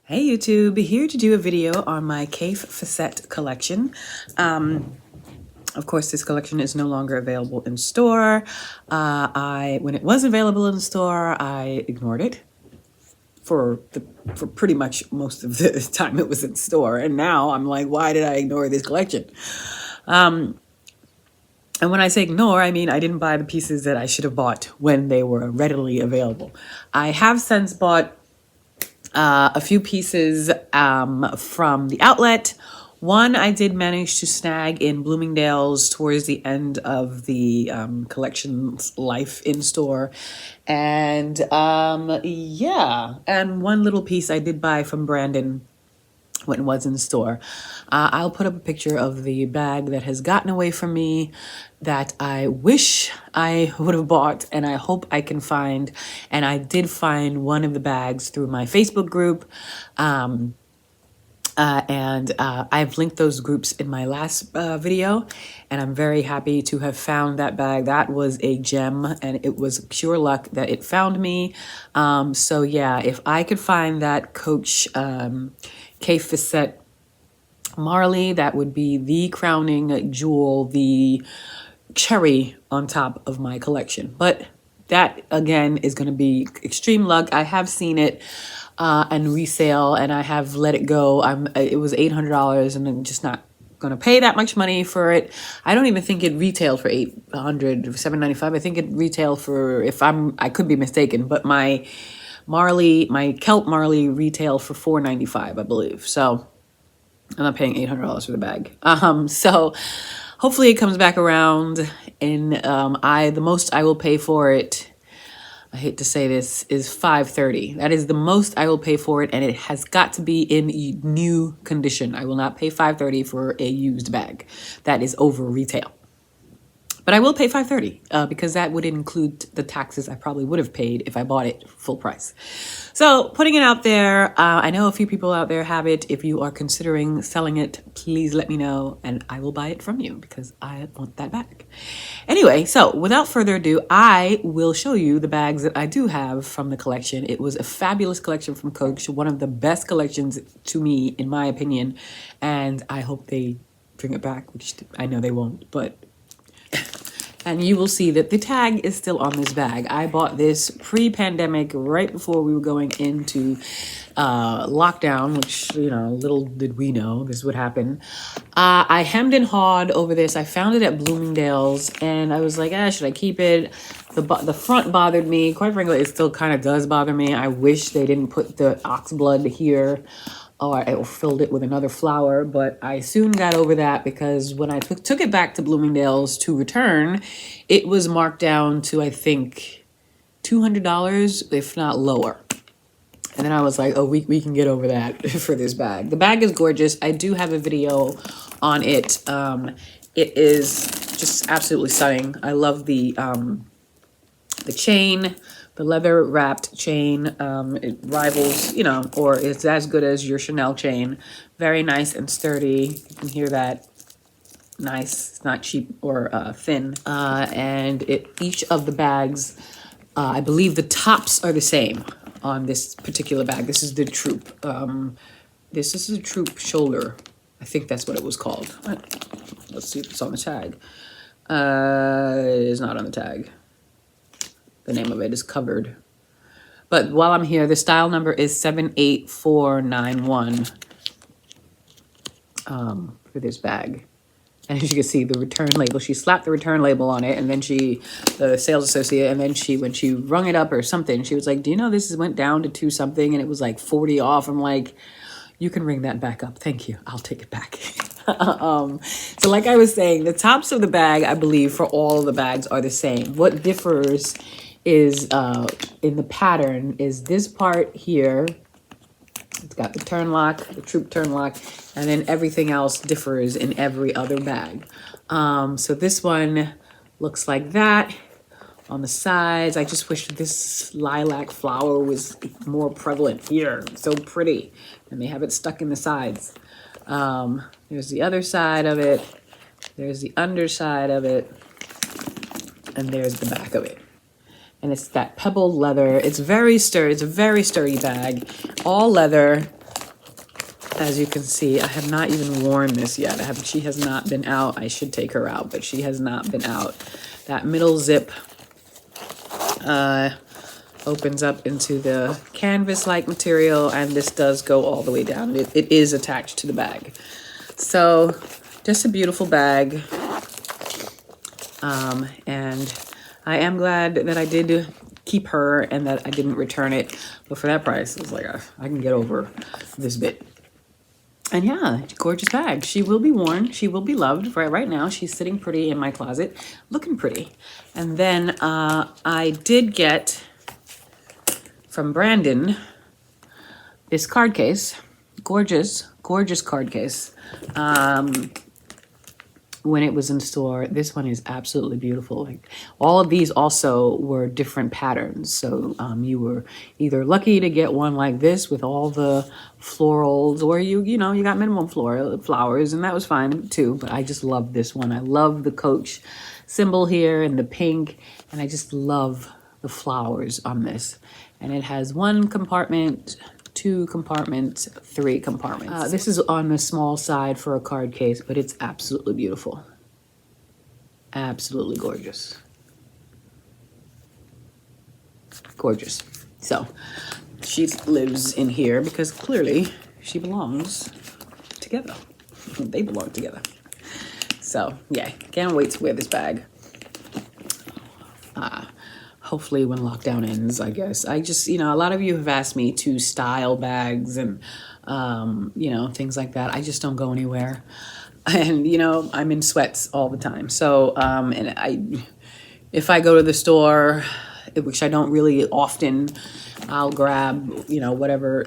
Hey YouTube, here to do a video on my Kaffe Fassett collection. Of course, this collection is no longer available in store. When it was available in store, I ignored it for pretty much most of the time it was in store. And now I'm like, why did I ignore this collection? And when I say ignore, I mean I didn't buy the pieces that I should have bought when they were readily available. I have since bought a few pieces from the outlet. One I did manage to snag in Bloomingdale's towards the end of the collection's life in store. And yeah, and one little piece I did buy from Brandon when it was in store. I'll put up a picture of the bag that has gotten away from me that I wish I would have bought and I hope I can find. And I did find one of the bags through my Facebook group. I've linked those groups in my last video, and I'm very happy to have found that bag. That was a gem, and it was pure luck that it found me. So yeah, if I could find that Coach Kaffe Fassett Marley, that would be the crowning jewel, the cherry on top of my collection. But that again is going to be extreme luck. I have seen it and resale, and I have let it go. It was $800, and I'm just not going to pay that much money for it. I don't even think it retailed for $800, $795. I think it retailed for, I could be mistaken, but my kelp Marley retailed for $495, I believe. So I'm not paying $800 for the bag. So hopefully it comes back around, and the most I will pay for it, I hate to say this, is $530. That is the most I will pay for it, and it has got to be in new condition. I will not pay $530 for a used bag. That is over retail. But I will pay $530 because that would include the taxes I probably would have paid if I bought it full price. So putting it out there, I know a few people out there have it. If you are considering selling it, please let me know and I will buy it from you because I want that back. Anyway, so without further ado, I will show you the bags that I do have from the collection. It was a fabulous collection from Coach, one of the best collections to me, in my opinion. And I hope they bring it back, which I know they won't, but... And you will see that the tag is still on this bag. I bought this pre-pandemic, right before we were going into lockdown, which, you know, little did we know this would happen. I hemmed and hawed over this. I found it at Bloomingdale's, and I was like, should I keep it? The front bothered me. Quite frankly, it still kind of does bother me. I wish they didn't put the ox blood here, or filled it with another flower, but I soon got over that because when I took it back to Bloomingdale's to return, it was marked down to, I think, $200, if not lower. And then I was like, oh, we can get over that for this bag. The bag is gorgeous. I do have a video on it. It is just absolutely stunning. I love the chain. The leather wrapped chain, it rivals, you know, or it's as good as your Chanel chain. Very nice and sturdy. You can hear that. Nice. It's not cheap or thin. And each of the bags, I believe the tops are the same on this particular bag. This is the Troop. This is the Troop shoulder. I think that's what it was called. Let's see if it's on the tag. It is not on the tag. The name of it is covered. But while I'm here, the style number is 78491 for this bag. And as you can see, the return label, she slapped the return label on it, and then the sales associate, and then when she rung it up or something, she was like, do you know this went down to 2 something, and it was like 40 off. I'm like, you can ring that back up. Thank you. I'll take it back. So like I was saying, the tops of the bag, I believe, for all of the bags are the same. What differs is in the pattern is this part here. It's got the turn lock, the Troop turn lock, and then everything else differs in every other bag. So this one looks like that on the sides. I just wish this lilac flower was more prevalent here. It's so pretty. And they have it stuck in the sides. There's the other side of it. There's the underside of it. And there's the back of it. And it's that pebbled leather. It's very sturdy. It's a very sturdy bag. All leather. As you can see, I have not even worn this yet. She has not been out. I should take her out, but she has not been out. That middle zip opens up into the canvas-like material, and this does go all the way down. It is attached to the bag. So just a beautiful bag. And I am glad that I did keep her and that I didn't return it. But for that price, it was like, I can get over this bit. And yeah, gorgeous bag. She will be worn. She will be loved. Right now, she's sitting pretty in my closet, looking pretty. And then I did get from Brandon this card case. Gorgeous, gorgeous card case. When it was in store, this one is absolutely beautiful. Like, all of these also were different patterns. So you were either lucky to get one like this with all the florals, or you got minimum flowers, and that was fine too. But I just love this one. I love the Coach symbol here and the pink, and I just love the flowers on this. And it has 1 compartment, 2 compartments, 3 compartments. This is on the small side for a card case, but it's absolutely beautiful. Absolutely gorgeous. Gorgeous. So she lives in here because clearly she belongs together. They belong together. So yeah, can't wait to wear this bag. Hopefully when lockdown ends, I guess. I just, a lot of you have asked me to style bags and, things like that. I just don't go anywhere. And, I'm in sweats all the time. So, if I go to the store, which I don't really often, I'll grab, whatever.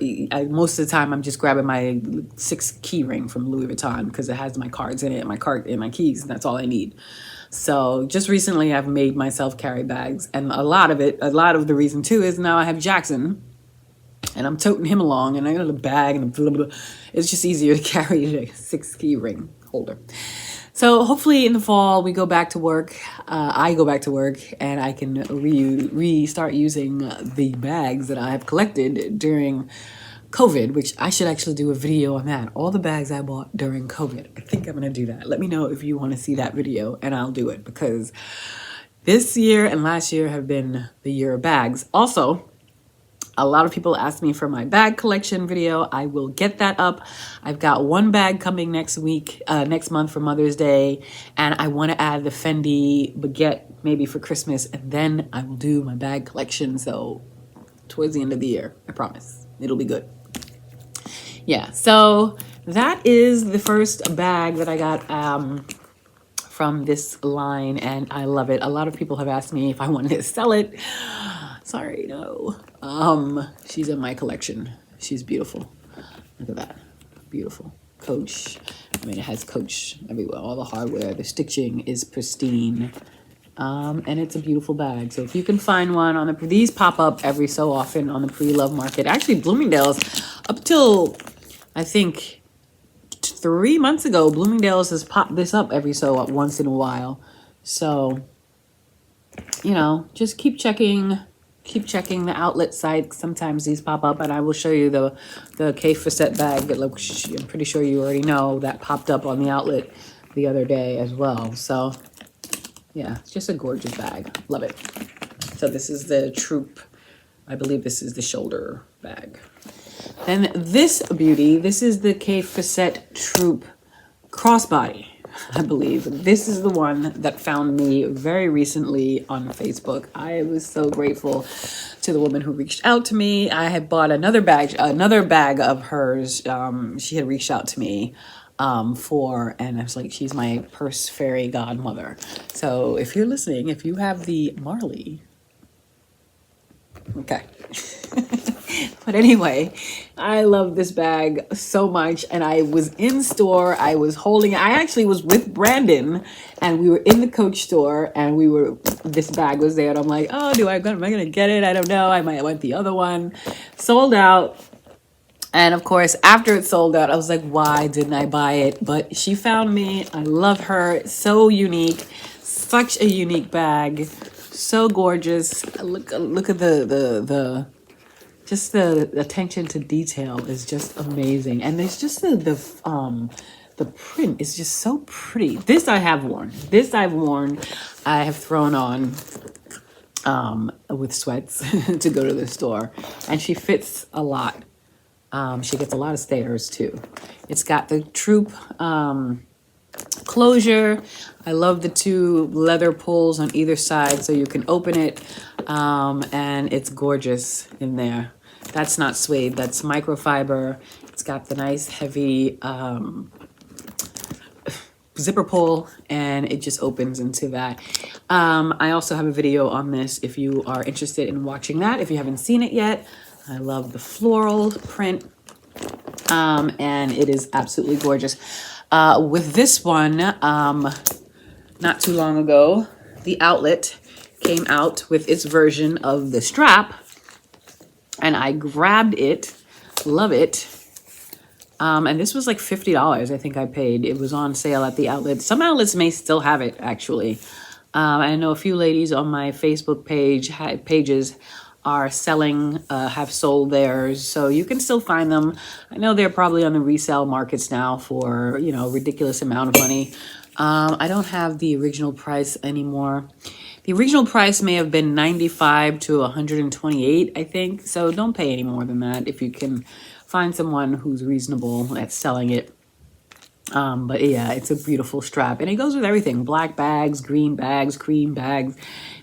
Most of the time, I'm just grabbing my 6 key ring from Louis Vuitton because it has my cards in it, my keys, and that's all I need. So just recently I've made myself carry bags, and a lot of the reason too is now I have Jackson and I'm toting him along, and I got a bag and blah, blah, blah. It's just easier to carry a 6 key ring holder. So hopefully in the fall we go back to work. I go back to work and I can restart using the bags that I have collected during COVID, which I should actually do a video on that. All the bags I bought during COVID. I think I'm going to do that. Let me know if you want to see that video and I'll do it, because this year and last year have been the year of bags. Also, a lot of people asked me for my bag collection video. I will get that up. I've got 1 bag coming next month for Mother's Day, and I want to add the Fendi baguette maybe for Christmas, and then I will do my bag collection. So towards the end of the year, I promise it'll be good. Yeah, so that is the first bag that I got from this line, and I love it. A lot of people have asked me if I wanted to sell it. Sorry, no. She's in my collection. She's beautiful. Look at that. Beautiful. Coach. It has Coach everywhere. All the hardware. The stitching is pristine. And it's a beautiful bag. So if you can find one these pop up every so often on the pre-love market. Actually, Bloomingdale's, up till I think 3 months ago, Bloomingdale's has popped this up every so once in a while. So, just keep checking the outlet site. Sometimes these pop up, and I will show you the Kaffe Fassett bag that I'm pretty sure you already know that popped up on the outlet the other day as well. So yeah, it's just a gorgeous bag. Love it. So this is the Troop. I believe this is the shoulder bag. Then this beauty, this is the Kaffe Fassett Troop Crossbody, I believe. This is the one that found me very recently on Facebook. I was so grateful to the woman who reached out to me. I had bought another bag of hers. She had reached out to me and I was like, she's my purse fairy godmother. So if you're listening, if you have the Marley, okay. But anyway, I love this bag so much, and I was in store. I actually was with Brandon, and we were in the Coach store, and this bag was there, and I'm like, oh, am I gonna get it? I don't know. I might want the other one. Sold out. And of course, after it sold out, I was like, why didn't I buy it? But she found me. I love her. So unique. Such a unique bag. So gorgeous. Look at the just the attention to detail is just amazing. And there's just the print is just so pretty. This I have worn. This I've worn. I have thrown on with sweats to go to the store, and she fits a lot. She gets a lot of stayers too. It's got the Troop closure. I love the two leather pulls on either side so you can open it, and it's gorgeous in there. That's not suede, that's microfiber. It's got the nice heavy zipper pull, and it just opens into that. I also have a video on this if you are interested in watching that, if you haven't seen it yet. I love the floral print, and it is absolutely gorgeous. With this one, not too long ago, the outlet came out with its version of the strap, and I grabbed it. Love it. And this was like $50, I think I paid. It was on sale at the outlet. Some outlets may still have it, actually. I know a few ladies on my Facebook pages are selling, have sold theirs, so you can still find them. I know they're probably on the resale markets now for, you know, a ridiculous amount of money. I don't have the original price anymore. The original price may have been $95 to $128, I think. So don't pay any more than that if you can find someone who's reasonable at selling it. But yeah, it's a beautiful strap, and it goes with everything: black bags, green bags, cream bags,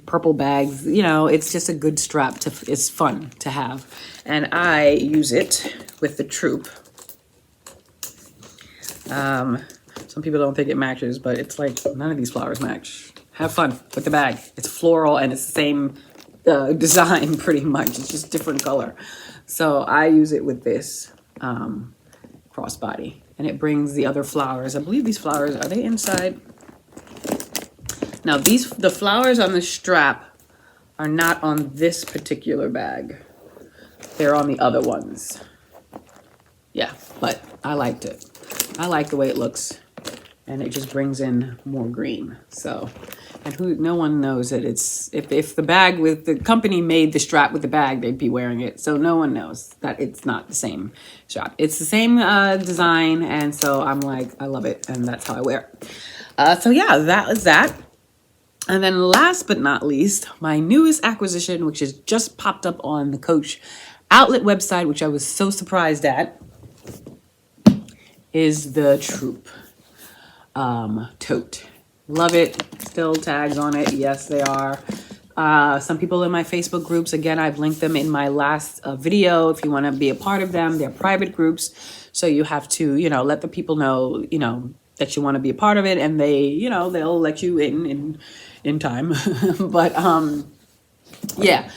purple bags. You know, it's just a good strap it's fun to have. And I use it with the Troop. Some people don't think it matches, but it's like none of these flowers match. Have fun with the bag. It's floral and it's the same design pretty much. It's just different color. So I use it with this crossbody, and it brings the other flowers. I believe these flowers, are they inside? Now the flowers on the strap are not on this particular bag. They're on the other ones. Yeah, but I liked it. I like the way it looks, and it just brings in more green. So, and no one knows that it's, if the bag with the company made the strap with the bag, they'd be wearing it. So no one knows that it's not the same strap. It's the same design, and so I'm like, I love it, and that's how I wear it. So yeah, that was that. And then last but not least, my newest acquisition, which has just popped up on the Coach outlet website, which I was so surprised at, is the Troop tote. Love it. Still tags on it. Yes, they are. Some people in my Facebook groups, again, I've linked them in my last video. If you want to be a part of them, they're private groups. So you have to, you know, let the people know, you know, that you want to be a part of it, and they, you know, they'll let you in time. But yeah,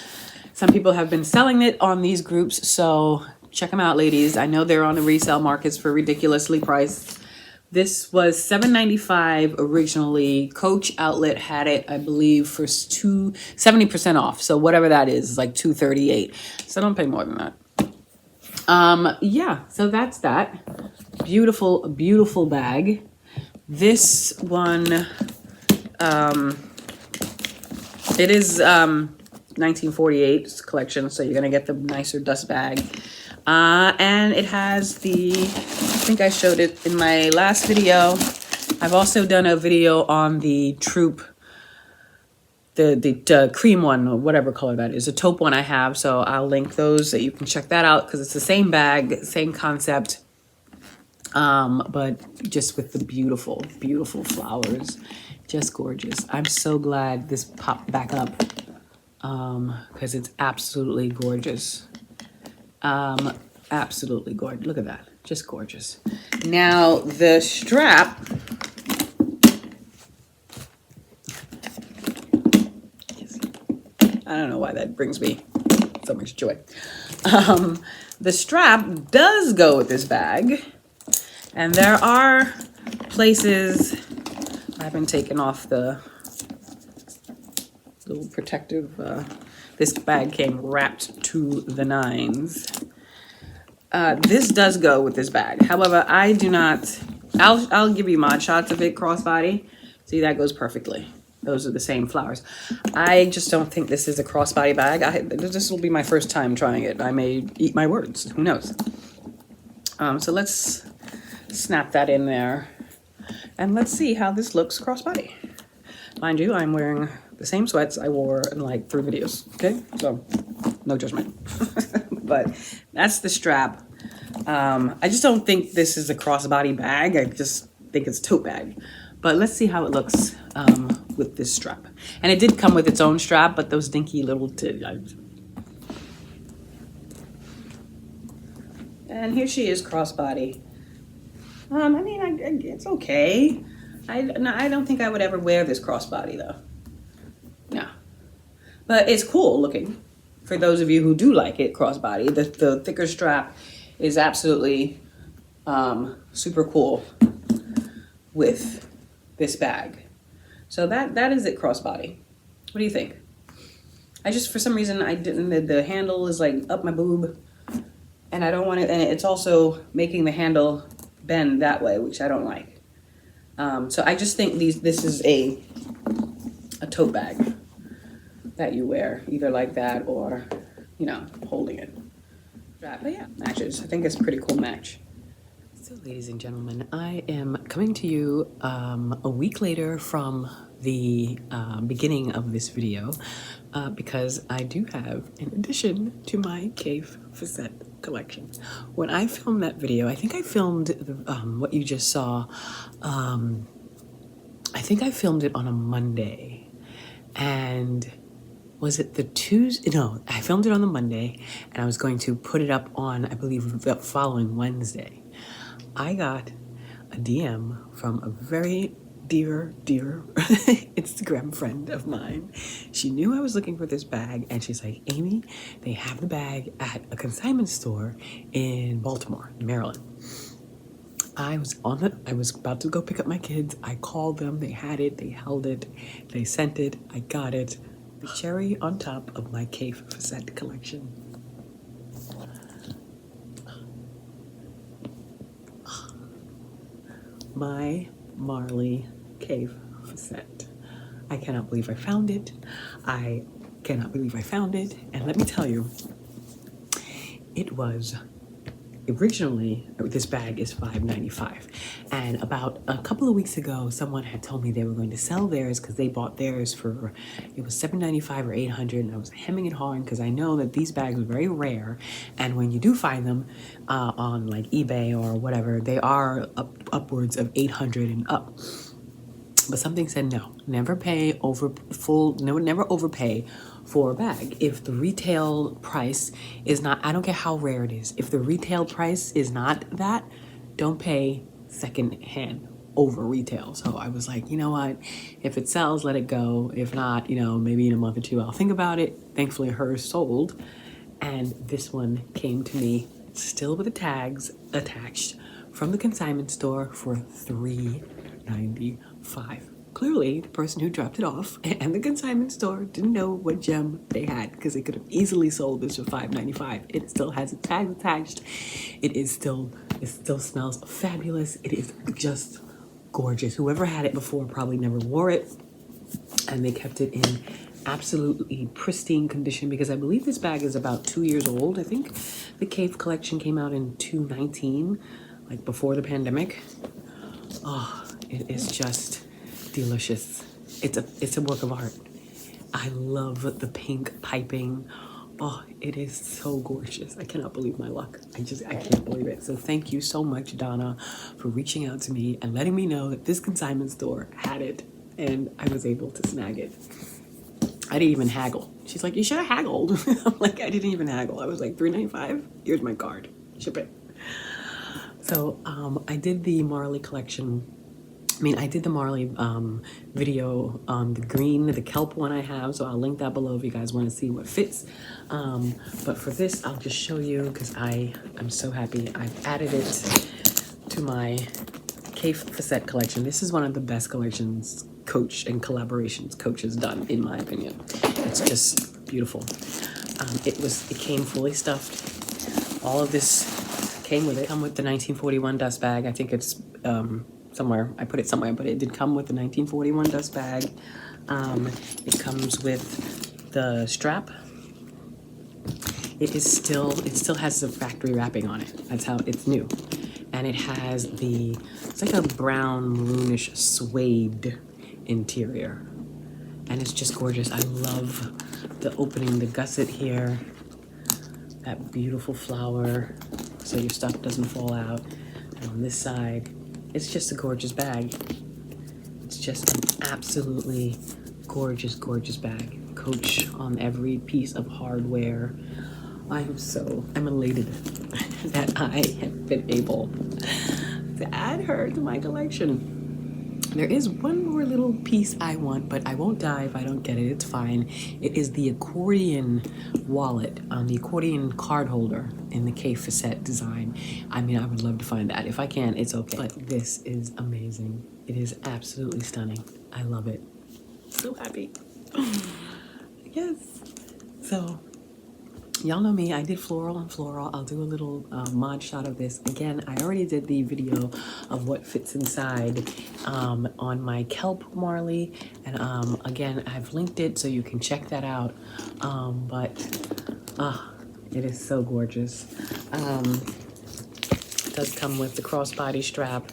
some people have been selling it on these groups, so check them out, ladies. I know they're on the resale markets for ridiculously priced. This was $7.95 originally. Coach outlet had it, I believe, for 70% off. So whatever that is like $238. So don't pay more than that. Yeah, so that's that. Beautiful, beautiful bag. This one, it is 1948 collection, so you're gonna get the nicer dust bag. And it has the, I think I showed it in my last video. I've also done a video on the Troop, the cream one, or whatever color that is, a taupe one I have. So I'll link those so you can check that out, because it's the same bag, same concept, but just with the beautiful, beautiful flowers. Just gorgeous. I'm so glad this popped back up, because it's absolutely gorgeous. Absolutely gorgeous. Look at that. Just gorgeous. Now the strap, I don't know why that brings me so much joy. The strap does go with this bag, and there are places, I haven't taken off the little protective, this bag came wrapped to the nines. This does go with this bag. However, I do not, I'll give you mod shots of it crossbody. See, that goes perfectly. Those are the same flowers. I just don't think this is a crossbody bag. This will be my first time trying it. I may eat my words, who knows? So let's snap that in there and let's see how this looks crossbody. Mind you, I'm wearing the same sweats I wore in like 3 videos, okay? So no judgment. But that's the strap. I just don't think this is a crossbody bag. I just think it's a tote bag. But let's see how it looks with this strap. And it did come with its own strap, but those dinky little... And here she is, crossbody. I mean, it's okay. I don't think I would ever wear this crossbody, though. No. But it's cool looking. For those of you who do like it, crossbody, the thicker strap is absolutely super cool with this bag. So that is it, crossbody. What do you think? I just, for some reason, I didn't, the handle is like up my boob, and I don't want it, and it's also making the handle bend that way, which I don't like. So I just think this is a tote bag that you wear, either like that or, you know, holding it. But yeah, matches. I think it's a pretty cool match. So ladies and gentlemen, I am coming to you a week later from the beginning of this video because I do have an addition to my Kaffe Fassett collection. When I filmed that video, I think I filmed what you just saw, I think I filmed it on a Monday, and was it the Tuesday? No, I filmed it on the Monday, and I was going to put it up on, I believe, the following Wednesday. I got a DM from a very dear Instagram friend of mine. She knew I was looking for this bag, and she's like, Amy, they have the bag at a consignment store in Baltimore, Maryland. I was about to go pick up my kids. I called them, they had it, they held it, they sent it, I got it. The cherry on top of my Kaffe Fassett collection. My Marley Kaffe Fassett. I cannot believe I found it. I cannot believe I found it. And let me tell you, it was originally, this bag is $5.95. And about a couple of weeks ago, someone had told me they were going to sell theirs because they bought theirs for, it was $7.95 or $800. And I was hemming and hawing because I know that these bags are very rare. And when you do find them on like eBay or whatever, they are upwards of $800 and up. But something said no, never overpay for a bag. If the retail price is not, I don't care how rare it is, if the retail price is not that, don't pay second hand over retail. So I was like, you know what, if it sells, let it go. If not, you know, maybe in a month or two I'll think about it. Thankfully hers sold, and this one came to me still with the tags attached from the consignment store for $3.95. Clearly, the person who dropped it off and the consignment store didn't know what gem they had, because they could have easily sold this for $5.95. It still has its tags attached. It still smells fabulous. It is just gorgeous. Whoever had it before probably never wore it, and they kept it in absolutely pristine condition, because I believe this bag is about 2 years old. I think the Kaffe collection came out in 2019, like before the pandemic. Oh, it is just delicious. It's a work of art. I love the pink piping. Oh, it is so gorgeous. I cannot believe my luck. I can't believe it. So thank you so much, Donna, for reaching out to me and letting me know that this consignment store had it, and I was able to snag it. I didn't even haggle. She's like, you should have haggled. I'm like, I didn't even haggle. I was like, $3.95. Here's my card. Ship it. So I did the Marley collection. I did the Marley video on the green, the kelp one I have, so I'll link that below if you guys want to see what fits. But for this, I'll just show you, because I'm so happy. I've added it to my Kaffe Fassett collection. This is one of the best collections Coach and collaborations Coach has done, in my opinion. It's just beautiful. It came fully stuffed. All of this came with it. Come with the 1941 dust bag. I think it's somewhere. I put it somewhere, but it did come with the 1941 dust bag. It comes with the strap. It still has the factory wrapping on it. That's how it's new. And it has it's like a brown maroonish suede interior. And it's just gorgeous. I love the opening, the gusset here. That beautiful flower, so your stuff doesn't fall out. And on this side, it's just a gorgeous bag. It's just an absolutely gorgeous, gorgeous bag. Coach on every piece of hardware. I'm elated that I have been able to add her to my collection. There is one more little piece I want, but I won't die if I don't get it. It's fine. It is the accordion wallet, the accordion card holder in the Kaffe Fassett design. I mean, I would love to find that. If I can, it's okay. But this is amazing. It is absolutely stunning. I love it. So happy. Yes. So, y'all know me, I did floral on floral. I'll do a little mod shot of this. Again, I already did the video of what fits inside on my kelp Marley. And again, I've linked it so you can check that out. It is so gorgeous. It does come with the crossbody strap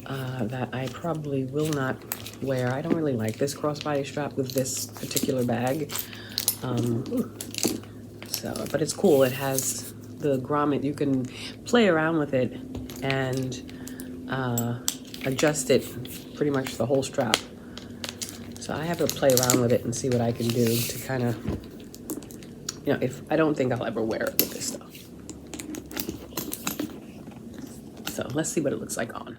that I probably will not wear. I don't really like this crossbody strap with this particular bag. But it's cool. It has the grommet. You can play around with it and adjust it pretty much the whole strap. So I have to play around with it and see what I can do to kind of, I don't think I'll ever wear it with this stuff. So let's see what it looks like on.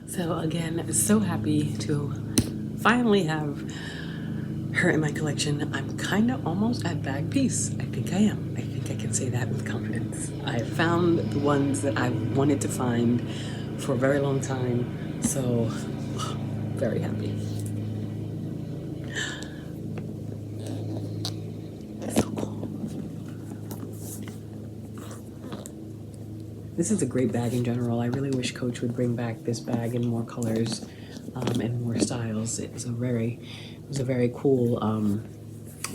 So again, so happy to finally have her in my collection. I'm kind of almost at bag piece. I think I am. I think I can say that with confidence. I found the ones that I've wanted to find for a very long time. So very happy. This is a great bag in general. I really wish Coach would bring back this bag in more colors and more styles. It was a very cool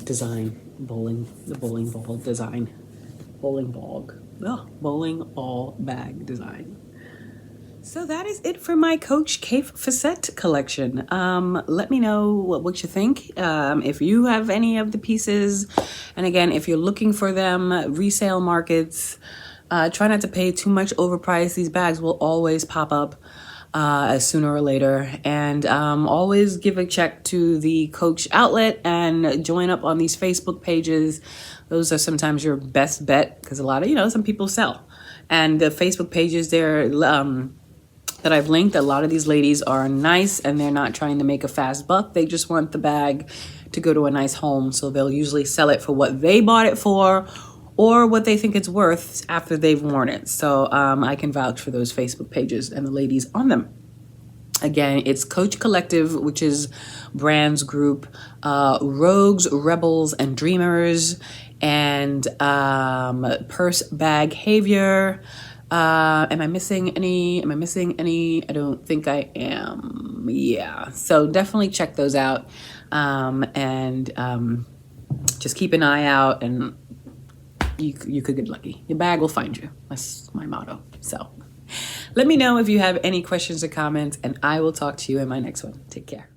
design. The bowling ball design. Bowling all bag design. So that is it for my Coach Kaffe Fassett collection. Let me know what you think. If you have any of the pieces, and again, if you're looking for them, resale markets, try not to pay too much overpriced. These bags will always pop up sooner or later. And always give a check to the Coach outlet and join up on these Facebook pages. Those are sometimes your best bet because a lot of, some people sell. And the Facebook pages there that I've linked, a lot of these ladies are nice and they're not trying to make a fast buck. They just want the bag to go to a nice home. So they'll usually sell it for what they bought it for or what they think it's worth after they've worn it. So I can vouch for those Facebook pages and the ladies on them. Again, it's Coach Collective, which is brands group, Rogues, Rebels, and Dreamers, and Purse Bag Behavior. Am I missing any? I don't think I am. Yeah, so definitely check those out. And just keep an eye out and you could get lucky. Your bag will find you. That's my motto. So let me know if you have any questions or comments, and I will talk to you in my next one. Take care.